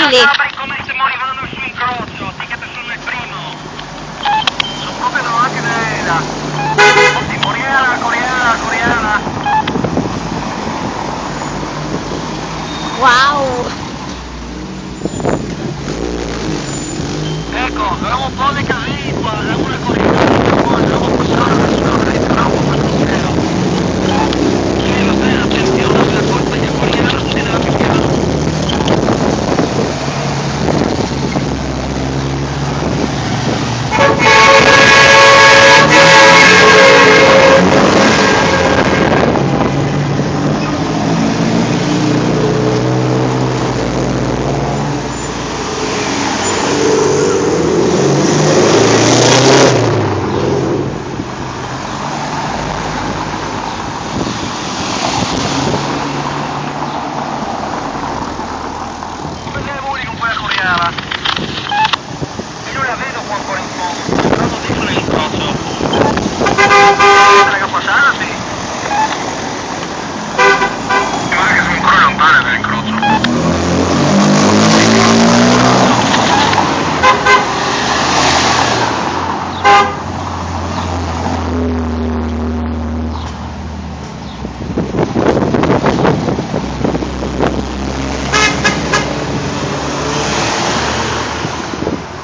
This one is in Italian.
incredibile. Come se morivano su incrocio, sì che sono il primo. Sono proprio davanti da... Coreana. Wow.